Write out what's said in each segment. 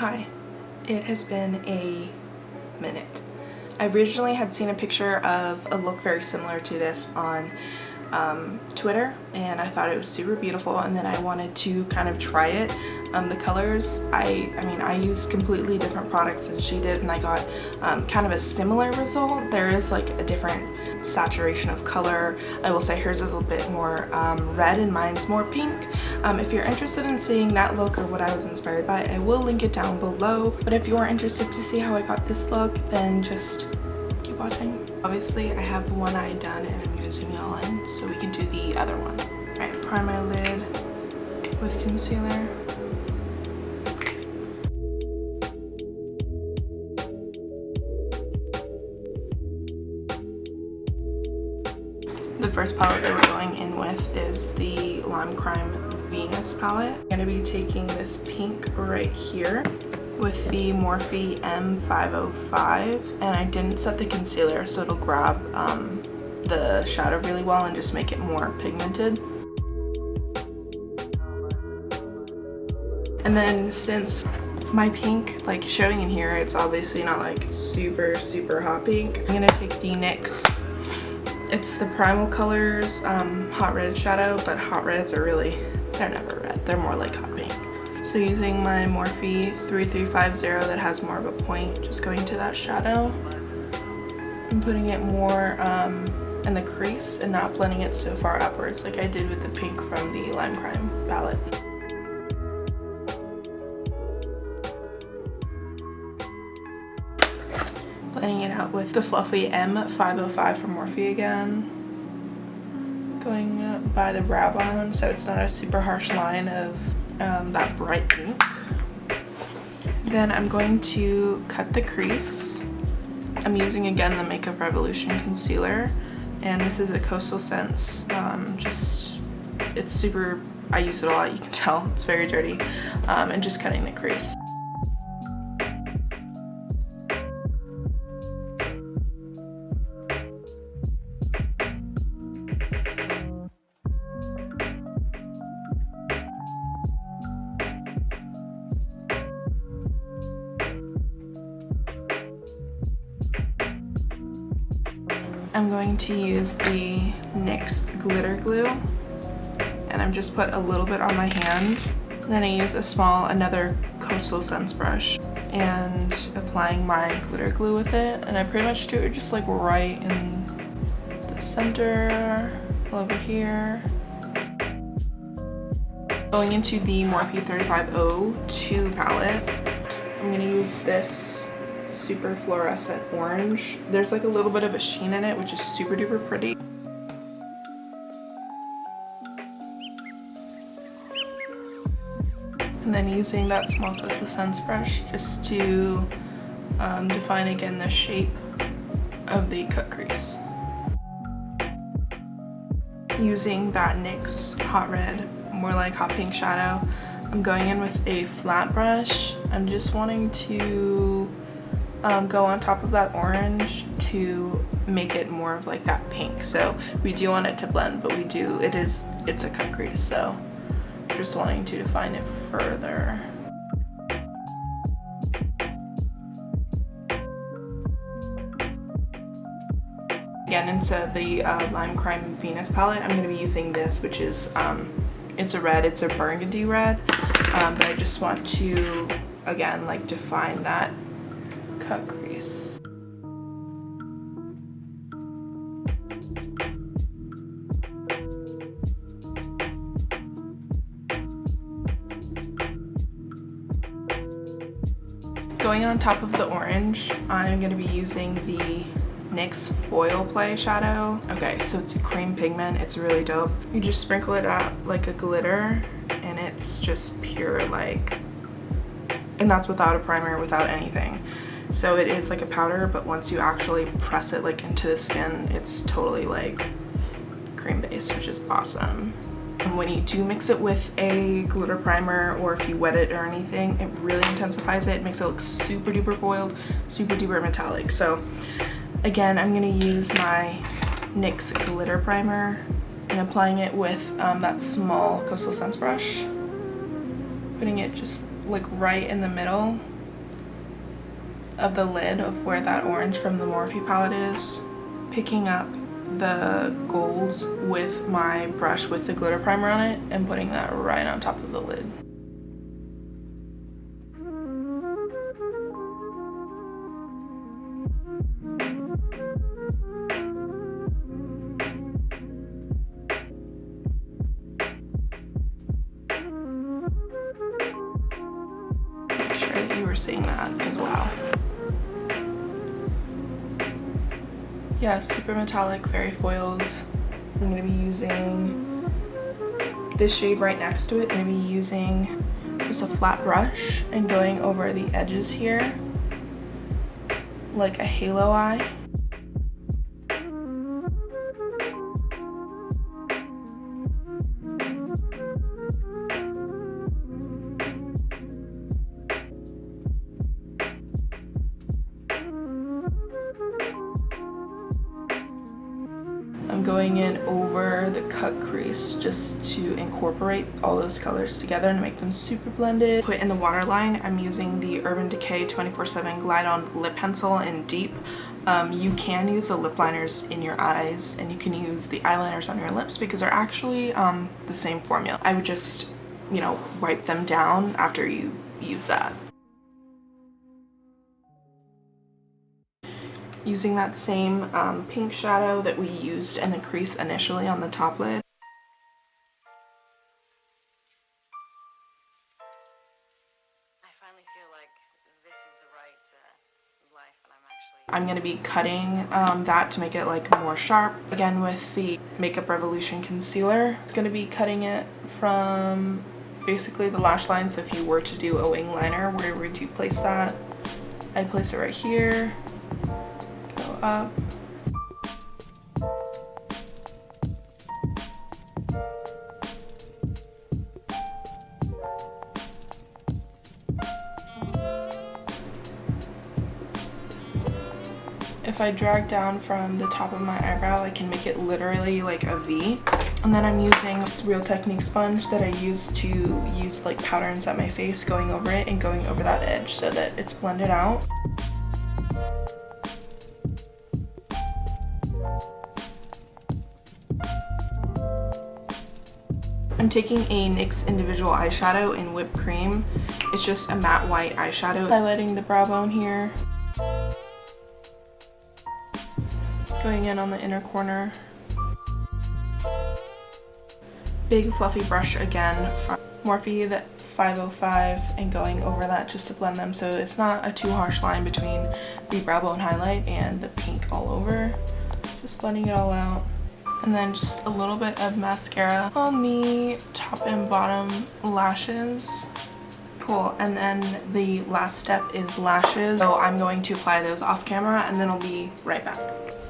Hi, it has been a minute. I originally had seen a picture of a look very similar to this on Twitter, and I thought it was super beautiful, and then I wanted to kind of try it. The colors, I mean I used completely different products than she did, and I got kind of a similar result. There is like a different saturation of color. I will say hers is a little bit more red and mine's more pink. If you're interested in seeing that look or what I was inspired by, I will link it down below. But if you are interested to see how I got this look, then just keep watching. Obviously I have one eye done and I'm going to zoom you all in so we can do the other one. Alright, prime my lid with concealer. The first palette that we're going in with is the Lime Crime Venus palette. I'm going to be taking this pink right here with the Morphe M505, and I didn't set the concealer so it'll grab the shadow really well and just make it more pigmented. And then since my pink, like showing in here, it's obviously not like super hot pink, I'm gonna take the NYX, it's the Primal Colors Hot Red shadow, but hot reds are really, they're never red, they're more like hot pink. So using my Morphe 3350 that has more of a point, just going to that shadow and putting it more in the crease and not blending it so far upwards like I did with the pink from the Lime Crime palette. Blending it out with the fluffy M505 from Morphe again. Going by the brow bone so it's not a super harsh line of that bright pink. Then I'm going to cut the crease. I'm using again the Makeup Revolution concealer, and this is a Coastal Scents. It's super, I use it a lot, you can tell, it's very dirty, and just cutting the crease. I'm going to use the NYX Glitter Glue, and I've just put a little bit on my hand. Then I use another Coastal Scents brush and applying my glitter glue with it, and I pretty much do it just like right in the center, over here. Going into the Morphe 3502 palette, I'm going to use this super fluorescent orange. There's like a little bit of a sheen in it, which is super duper pretty. And then using that small Coastal Scents brush just to define again the shape of the cut crease. Using that NYX Hot Red, more like hot pink shadow, I'm going in with a flat brush. I'm just wanting to go on top of that orange to make it more of like that pink. So we do want it to blend, but it's a cut crease, so I'm just wanting to define it further. Again, into the Lime Crime Venus palette, I'm going to be using this, which is, it's a red, it's a burgundy red, but I just want to, again, like define that cut crease. Going on top of the orange, I'm going to be using the NYX Foil Play shadow. Okay, so it's a cream pigment, it's really dope. You just sprinkle it out like a glitter, and it's just pure like, and that's without a primer, without anything. So it is like a powder, but once you actually press it like into the skin, it's totally like cream based, which is awesome. And when you do mix it with a glitter primer, or if you wet it or anything, it really intensifies it, makes it look super duper foiled, super duper metallic. So again, I'm gonna use my NYX Glitter Primer and applying it with that small Coastal Scents brush, putting it just like right in the middle of the lid of where that orange from the Morphe palette is, picking up the golds with my brush with the glitter primer on it and putting that right on top of the lid. Make sure that you were seeing that as well. Yeah, super metallic, very foiled. I'm going to be using this shade right next to it. I'm going to be using just a flat brush and going over the edges here like a halo eye. I'm going in over the cut crease just to incorporate all those colors together and make them super blended. Put in the waterline, I'm using the Urban Decay 24/7 Glide On Lip Pencil in Deep. You can use the lip liners in your eyes and you can use the eyeliners on your lips because they're actually the same formula. I would just, you know, wipe them down after you use that. Using that same pink shadow that we used in the crease initially on the top lid. I finally feel like this is the right life, and I'm going to be cutting that to make it like more sharp. Again with the Makeup Revolution concealer. It's going to be cutting it from basically the lash line, so if you were to do a wing liner, where would you place that? I'd place it right here. Up. If I drag down from the top of my eyebrow, I can make it literally like a V. And then I'm using this Real Technique sponge that I use to use like powder and set my face, going over it and going over that edge so that it's blended out. I'm taking a NYX individual eyeshadow in Whipped Cream. It's just a matte white eyeshadow. Highlighting the brow bone here. Going in on the inner corner. Big fluffy brush again from Morphe, the 505, and going over that just to blend them so it's not a too harsh line between the brow bone highlight and the pink all over. Just blending it all out. And then just a little bit of mascara on the top and bottom lashes. Cool, and then the last step is lashes. So I'm going to apply those off camera and then I'll be right back.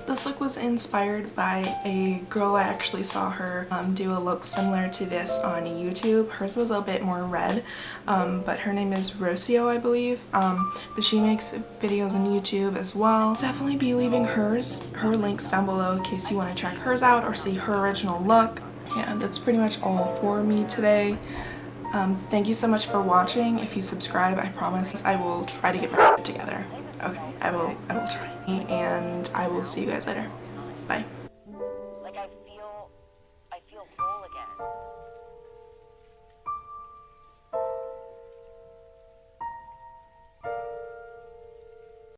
This look was inspired by a girl. I actually saw her do a look similar to this on YouTube. Hers was a bit more red, but her name is Rocio, I believe. But she makes videos on YouTube as well. Definitely be leaving her links down below in case you want to check hers out or see her original look. Yeah, that's pretty much all for me today. Thank you so much for watching. If you subscribe, I promise I will try to get my shit together. Okay, I will try. And I will see you guys later. Bye.